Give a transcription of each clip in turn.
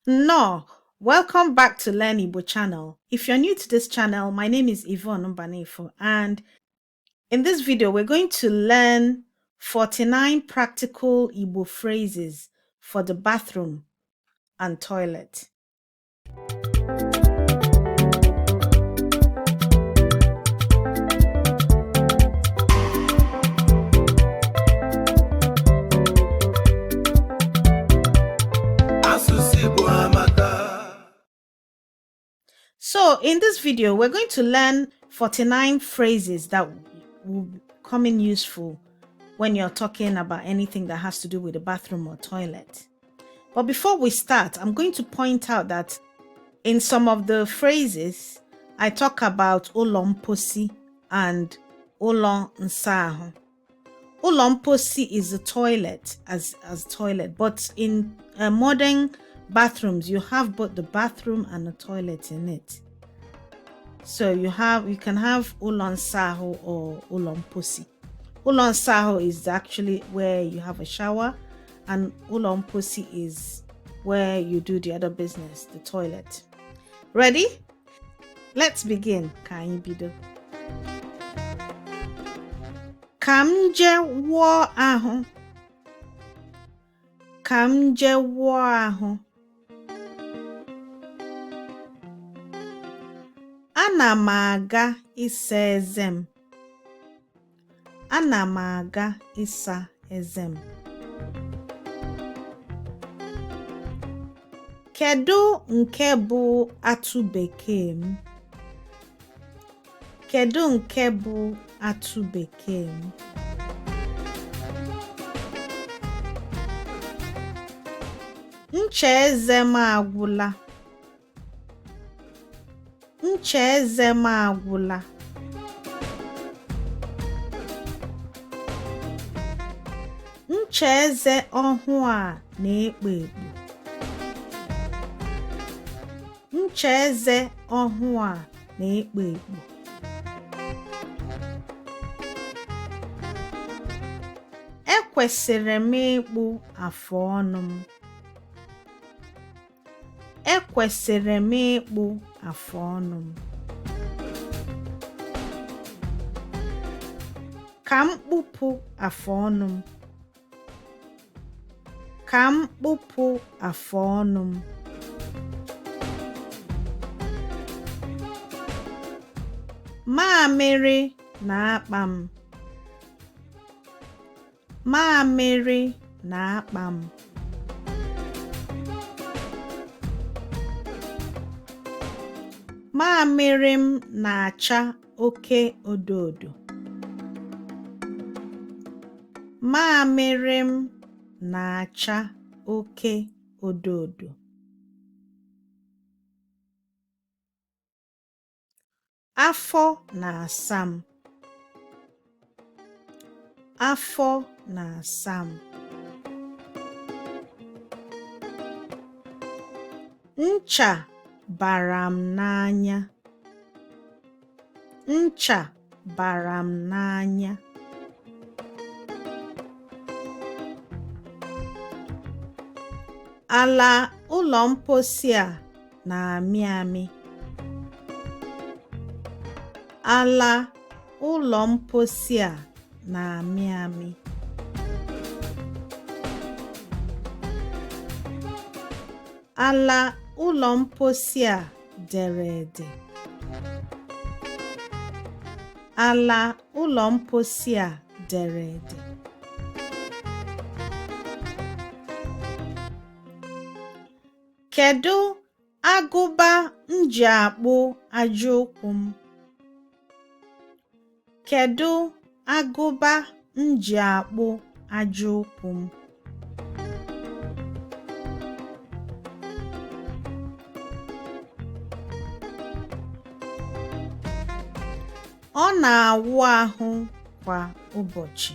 No, welcome back to Learn Igbo channel. If you're new to this channel, my name is Yvonne Mbanefo, and in this video, we're going to learn 49 practical Igbo phrases for the bathroom and toilet. So in this video, we're going to learn 49 phrases that will come in useful when you're talking about anything that has to do with the bathroom or toilet. But before we start, I'm going to point out that in some of the phrases, I talk about ụlọ mposi and ụlọ nsa ahụ. Ụlọ mposi is a toilet as toilet, but in modern bathrooms, you have both the bathroom and the toilet in it. So you can have ụlọ nsa ahụ or ụlọ mposi. Ụlọ nsa ahụ is actually where you have a shower, and ụlọ mposi is where you do the other business, the toilet. Ready? Let's begin. Ka anyị bido. Ka m jee wụọ ahụ. Ka m jee wụọ ahụ. Ana m aga ịsa eze m. Ana m aga ịsa eze m. Kedu nke bụ atụ bekee m? Kedu nke bụ atụ bekee m? Ncha eze m agwụla. Ncha eze m agwụla. Ncha eze ọhụụ a na-ekpo ekpo. Ncha eze ọhụụ a na-ekpo ekpo. Ekwesịrị m ịkpụ afụ ọnụ m. Ekwesịrị m ịkpụ afụ ọnụ m. Ka m kpụpụ afụ ọnụ m. Ka m kpụpụ afụ ọnụ m. Mamịrị na-akpa m. Mamịrị na-akpa m. Mamịrị m na-acha oke odo odo. Mamịrị m na-acha oke odo odo. Afọ na-asa m. Afọ na-asa m. Ncha bara m n'anya. Ncha bara m n'anya. Ala ụlọ mposi a na-amị amị. Ala ụlọ mposi a na-amị amị. Ala ụlọ mposi a dere ede. Ala ụlọ mposi a dere ede. Kedu agụba m ji akpụ aja ụkwụ m? Kedu agụba m ji akpụ aja ụkwụ m? Ọ na-awụ ahụ kwa ụbọchị.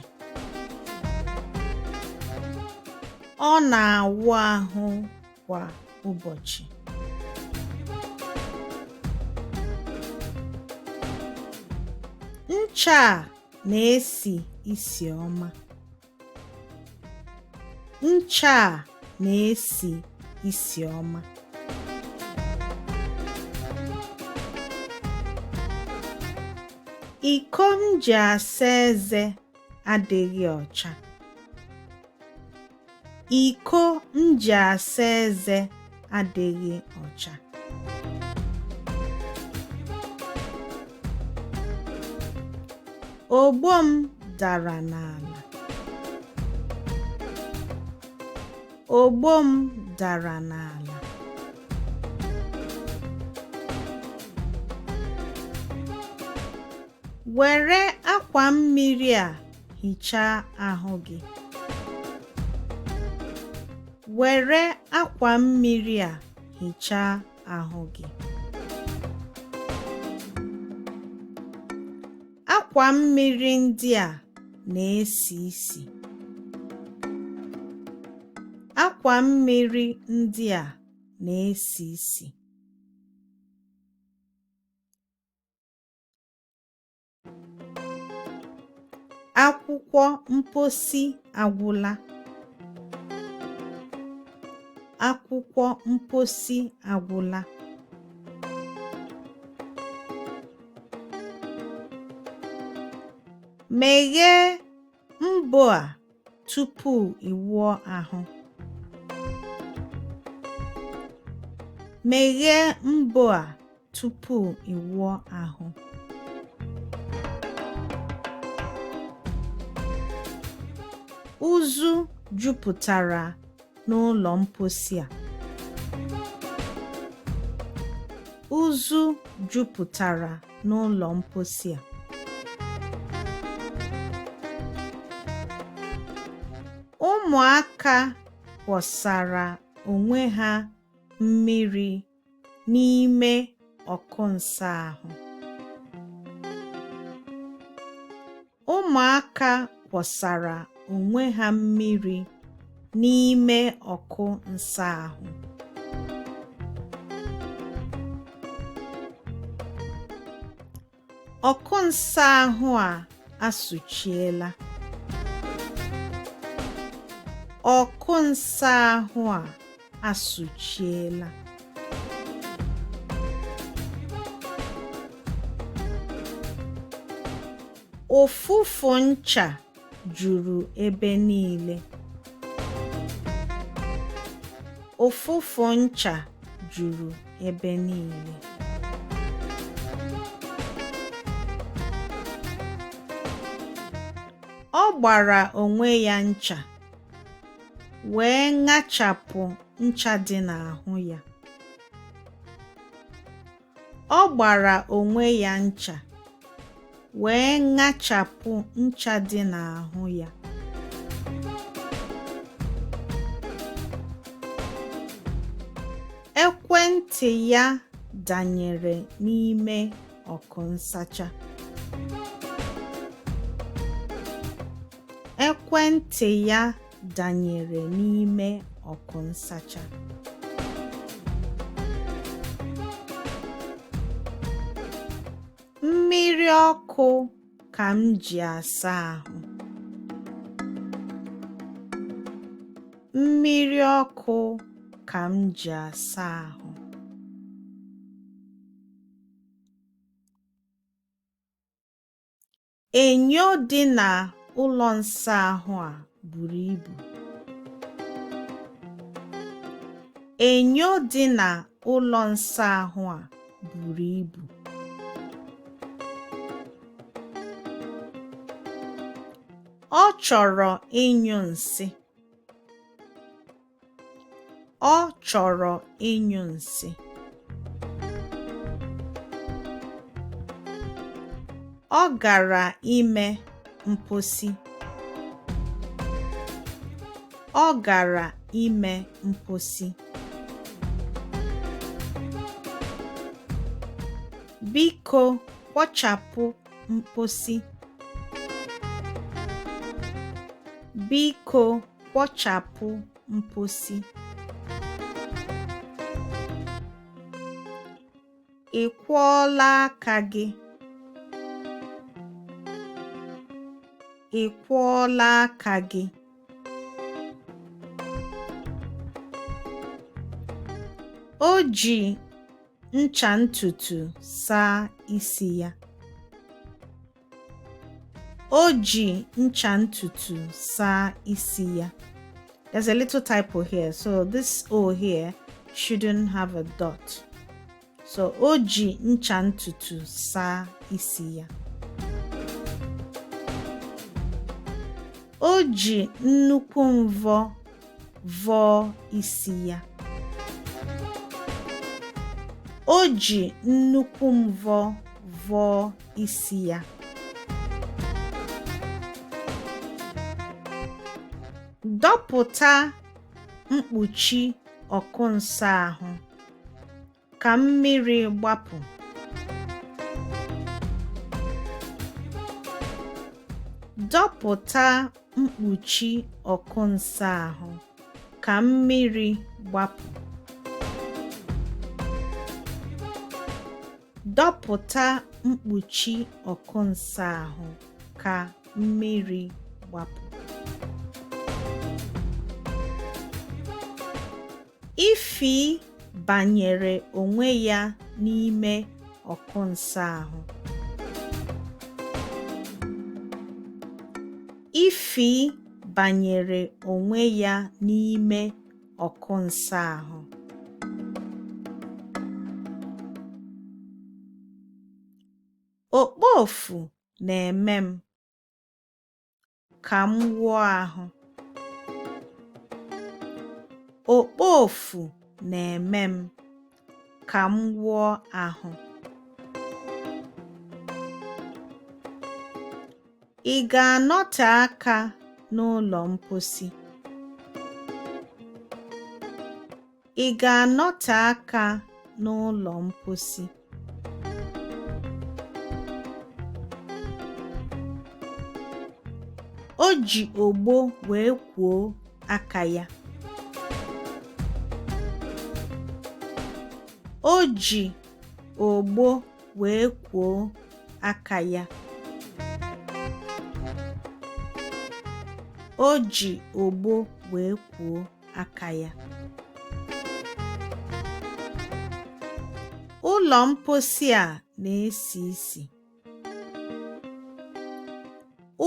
Ọ na-awụ ahụ kwa ụbọchị. Ncha a na-esi isi ọma. Ncha a na-esi isi ọma. Iko m ji asa eze adịghị ọcha. Iko m ji asa eze adịghị ọcha. Ogbo m dara n'ala. Ogbo m dara n'ala. Were akwa mmiri a hichaa ahụ gị. Were akwa mmiri a hichaa ahụ gị. Akwa mmiri ndị a na-esi isi. Akwa mmiri ndị a na-esi isi. Akwụkwọ mposi agwụla. Akwụkwọ mposi agwụla. Meghee mbọ a tupu ị wụọ ahụ. Meghee mbọ a tupu ị wụọ ahụ. Uzu jupụtara n'ụlọ mposi a. Uzu jupụtara n'ụlọ mposi a. Ụmụaka wụsara onwe ha mmiri n'ime ọkụ nsa ahụ. Ụmụaka wụsara onwe ha mmiri n'ime ọkụ nsa ahụ. Ọkụ nsa ahụ a asụchiela. Ọkụ nsa ahụ a asụchiela. Ụfụfụ ncha juru ebe niile. Ụfụfụ ncha juru ebe niile. Ọ gbara onwe ya ncha, wee ṅachapụ ncha dị n'ahụ ya. Ọ gbara onwe ya ncha, wee ṅachapụ ncha dị n'ahụ ya. Ekwentị ya danyere n'ime ọkụ nsacha. Ekwentị ya danyere n'ime ọkụ nsacha. Mmiri ọkụ ka m ji asa ahụ. Mmiri ọkụ ka m ji asa ahụ. Enyo dị na ụlọ nsa ahụ a buru ibu. Enyo dị na ụlọ nsa ahụ a buru ibu. Ọ chọrọ ịnyụ nsị. Ọ chọrọ ịnyụ nsị. Ọ gara ime mposi. Ọ gara ime mposi. Biko kpochapụ mposi. Biko kpochapụ mposi. Ị kwọọla aka gị? Ị kwọọla aka gị? O ji ncha ntutu saa isi ya. O ji ncha ntutu saa isi ya. There's a little typo here, so this O here shouldn't have a dot. So o ji ncha ntutu saa isi ya. O ji nnukwu mvọ vọọ isi ya. O ji nnukwu mvọ vọọ isi ya. Dọpụta mkpuchi ọkụ nsa ahụ ka mmiri gbapụ. Dọpụta mkpuchi ọkụ nsa ahụ ka mmiri gbapụ. Dọpụta mkpuchi ọkụ nsa ahụ ka mmiri gbapụ. Ifi banyere onwe ya n'ime ọkụ nsa ahụ. Ifi banyere onwe ya n'ime ọkụ nsa ahụ. Okpofu na-eme m ka m wụọ ahụ. Okpofu na-eme m ka m wụọ ahụ. Ị ga-anọte aka n'ụlọ mposi? Ị ga-anọte aka n'ụlọ mposi? O ji ogbo wee kwoo aka ya. O ji ogbo wee kwoo aka ya. O ji ogbo wee kwoo aka ya. Ụlọ mposi a na-esi isi.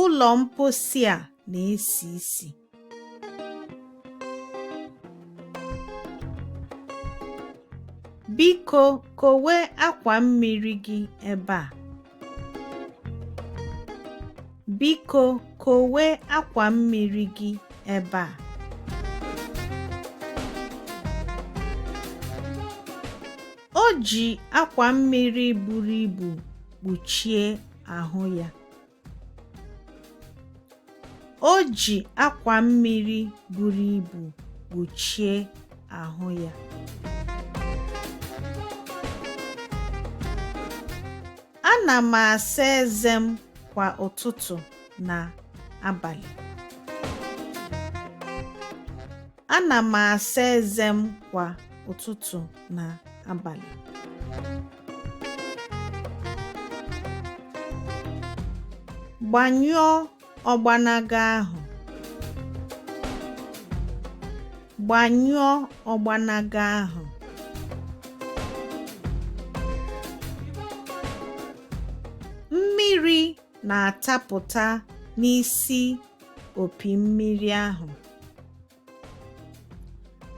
Ụlọ mposi a na-esi isi. Biko kowe akwa mmiri gị ebe a. Biko kowe akwa mmiri gị ebe a. O ji akwa mmiri buru ibu kpuchie ahụ ya. O ji akwa mmiri buru ibu kpuchie ahụ ya. Ana m asa eze m kwa ụtụtụ na abalị. Ana m asa eze m kwa ụtụtụ na abalị. Gbanyụọ ọgbanaga ahụ. Gbanyụọ ọgbanaga ahụ. Mmiri na-atapụta n'isi opi mmiri ahụ.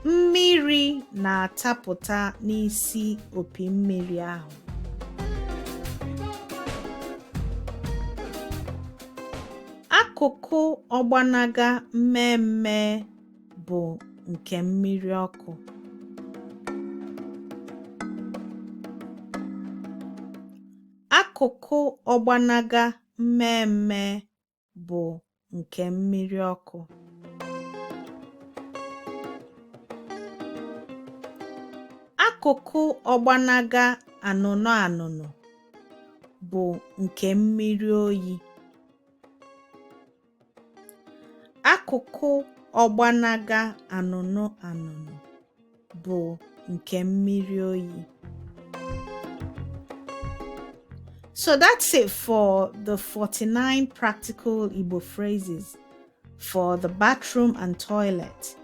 Mmiri na-atapụta n'isi opi mmiri ahụ. Akụkụ ọgbanaga mmemme bụ nke mmiri ọkụ. Akụkụ ọgbanaga mmemme bụ nke mmiri ọkụ. Akụkụ ọgbanaga anụnụ anụnụ bụ nke mmiri oyi. Akụkụ ọgbanaga anụnụ anụnụ bụ nke mmiri oyi. So that's it for the 49 practical Igbo phrases for the bathroom and toilet.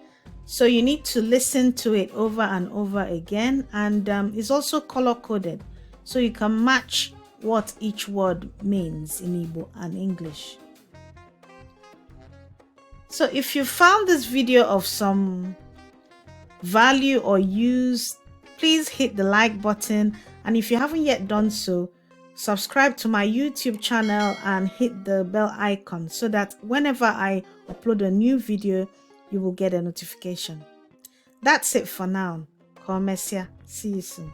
So you need to listen to it over and over again, and it's also color-coded, so you can match what each word means in Igbo and English. So if you found this video of some value or use, please hit the like button, and if you haven't yet done so, subscribe to my YouTube channel and hit the bell icon so that whenever I upload a new video, you will get a notification. That's it for now. Komesia. See you soon.